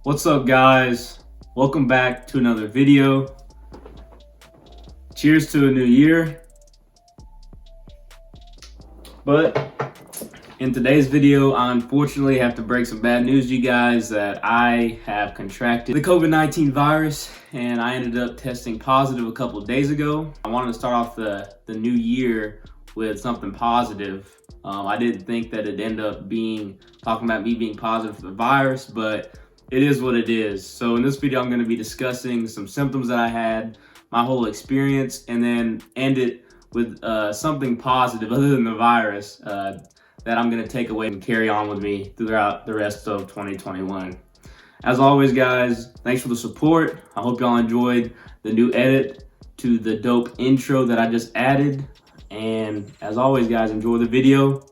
What's up, guys? Welcome back to another video. Cheers to a new year. But in today's video, I unfortunately have to break some bad news to you guys that I have contracted the COVID-19 virus, and I ended up testing positive a couple of days ago. I wanted to start off the new year with something positive. I didn't think that it'd end up talking about me being positive for the virus, but it is what it is. So in this video, I'm going to be discussing some symptoms that I had, my whole experience, and then end it with something positive other than the virus that I'm going to take away and carry on with me throughout the rest of 2021. As always, guys, thanks for the support. I hope y'all enjoyed the new edit to the dope intro that I just added. And as always, guys, enjoy the video.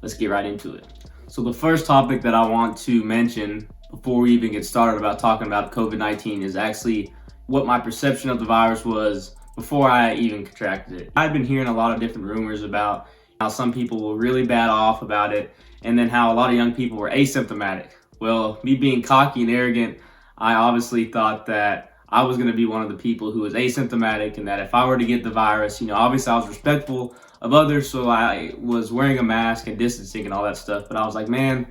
Let's get right into it. So the first topic that I want to mention before we even get started about talking about COVID-19 is actually what my perception of the virus was before I even contracted it. I've been hearing a lot of different rumors about how some people were really bad off about it, and then how a lot of young people were asymptomatic. Well, me being cocky and arrogant, I obviously thought that I was going to be one of the people who was asymptomatic, and that if I were to get the virus, obviously I was respectful of others, so I was wearing a mask and distancing and all that stuff. But I was like, man,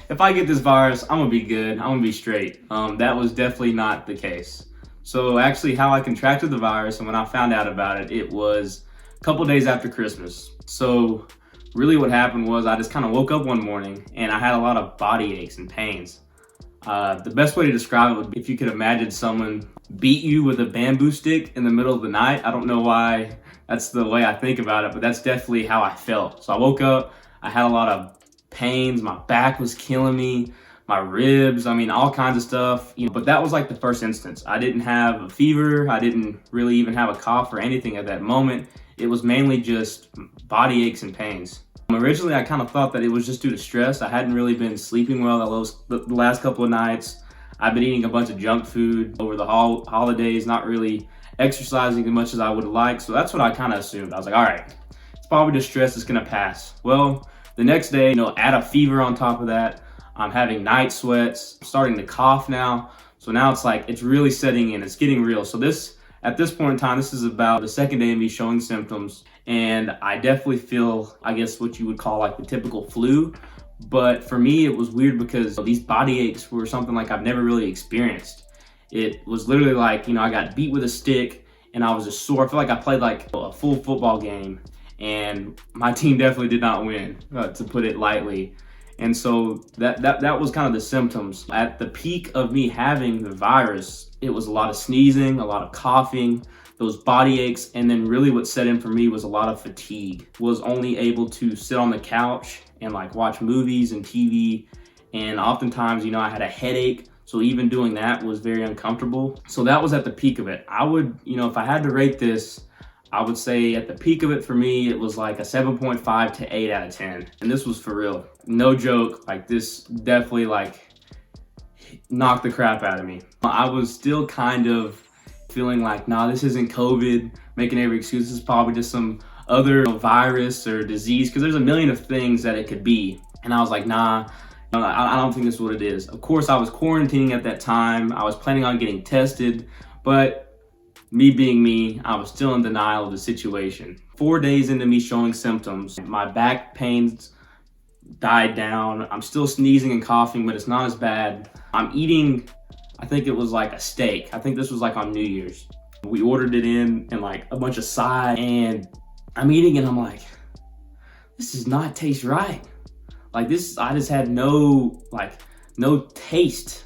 if I get this virus, I'm gonna be good. I'm gonna be straight. That was definitely not the case. So actually how I contracted the virus and when I found out about it, it was a couple days after Christmas. So really what happened was I just kind of woke up one morning and I had a lot of body aches and pains. The best way to describe it would be if you could imagine someone beat you with a bamboo stick in the middle of the night. I don't know why that's the way I think about it, but that's definitely how I felt. So I woke up, I had a lot of pains, my back was killing me, my ribs, all kinds of stuff, but that was like the first instance. I didn't have a fever, I didn't really even have a cough or anything at that moment. It was mainly just body aches and pains. Originally, I kind of thought that it was just due to stress. I hadn't really been sleeping well the last couple of nights. I've been eating a bunch of junk food over the holidays, not really exercising as much as I would like, so that's what I kind of assumed. I was like, all right, it's probably just stress, it's gonna pass. Well, the next day, add a fever on top of that. I'm having night sweats, I'm starting to cough now. So now it's like, it's really setting in, it's getting real. So at this point in time, this is about the second day of me showing symptoms. And I definitely feel, I guess what you would call like the typical flu. But for me, it was weird because these body aches were something like I've never really experienced. It was literally like, I got beat with a stick and I was just sore. I feel like I played like a full football game. And my team definitely did not win, to put it lightly. And so that was kind of the symptoms. At the peak of me having the virus, it was a lot of sneezing, a lot of coughing, those body aches, and then really what set in for me was a lot of fatigue. Was only able to sit on the couch and like watch movies and TV, and oftentimes, I had a headache. So even doing that was very uncomfortable. So that was at the peak of it. I would, if I had to rate this, I would say at the peak of it for me, it was like a 7.5 to 8 out of 10. And this was for real. No joke, like this definitely like knocked the crap out of me. I was still kind of feeling like, nah, this isn't COVID, making every excuse. This is probably just some other virus or disease, because there's a million of things that it could be. And I was like, nah, I don't think this is what it is. Of course, I was quarantining at that time. I was planning on getting tested, but me being me, I was still in denial of the situation. 4 days into me showing symptoms, my back pains died down. I'm still sneezing and coughing, but it's not as bad. I'm eating, I think it was like a steak. I think this was like on New Year's. We ordered it in and like a bunch of sides, and I'm eating it and I'm like, this does not taste right. Like this, I just had no taste.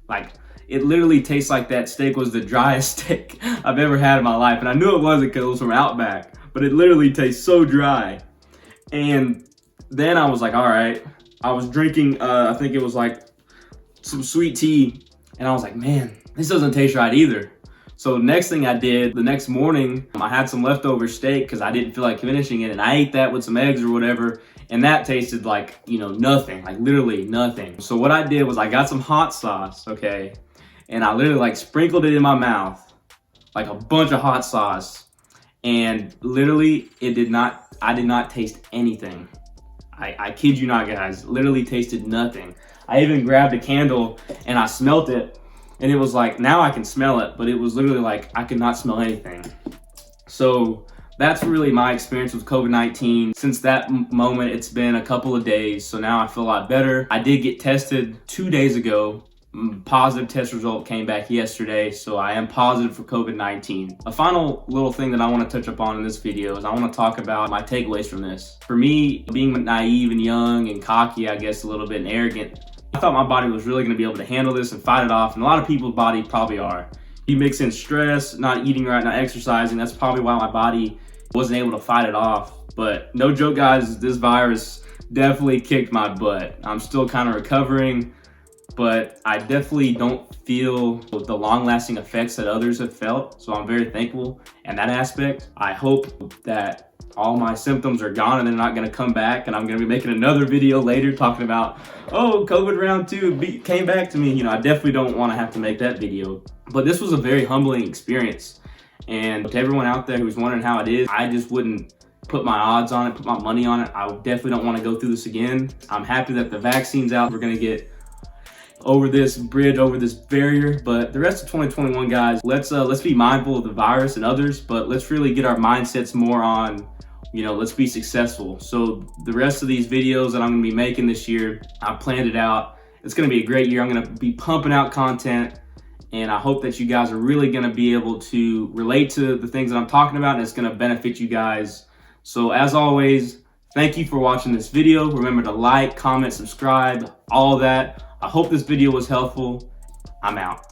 Like, it literally tastes like that steak was the driest steak I've ever had in my life. And I knew it wasn't because it was from Outback, but it literally tastes so dry. And then I was like, all right. I was drinking, I think it was like some sweet tea. And I was like, man, this doesn't taste right either. So next thing I did, the next morning, I had some leftover steak because I didn't feel like finishing it. And I ate that with some eggs or whatever. And that tasted like, nothing, like literally nothing. So what I did was I got some hot sauce, okay? And I literally like sprinkled it in my mouth, like a bunch of hot sauce. And literally I did not taste anything. I kid you not, guys, literally tasted nothing. I even grabbed a candle and I smelt it, and it was like, now I can smell it, but it was literally like I could not smell anything. So that's really my experience with COVID-19. Since that moment, it's been a couple of days, so now I feel a lot better. I did get tested 2 days ago. Positive test result came back yesterday, so I am positive for COVID-19. A final little thing that I want to touch upon in this video is I want to talk about my takeaways from this. For me, being naive and young and cocky, I guess a little bit, and arrogant, I thought my body was really going to be able to handle this and fight it off, and a lot of people's body probably are. You mix in stress, not eating right, not exercising, that's probably why my body wasn't able to fight it off. But no joke, guys, this virus definitely kicked my butt. I'm still kind of recovering, but I definitely don't feel the long-lasting effects that others have felt. So I'm very thankful in that aspect. I hope that all my symptoms are gone and they're not gonna come back, and I'm gonna be making another video later talking about, oh, COVID round 2 came back to me. You know, I definitely don't wanna have to make that video. But this was a very humbling experience. And to everyone out there who's wondering how it is, I just wouldn't put my odds on it, put my money on it. I definitely don't wanna go through this again. I'm happy that the vaccine's out. We're gonna get over this bridge, over this barrier. But the rest of 2021, guys, let's be mindful of the virus and others, but let's really get our mindsets more on, you know, let's be successful. So the rest of these videos that I'm gonna be making this year, I planned it out. It's gonna be a great year. I'm gonna be pumping out content, and I hope that you guys are really gonna be able to relate to the things that I'm talking about, and it's gonna benefit you guys. So as always, thank you for watching this video. Remember to like, comment, subscribe, all that. I hope this video was helpful. I'm out.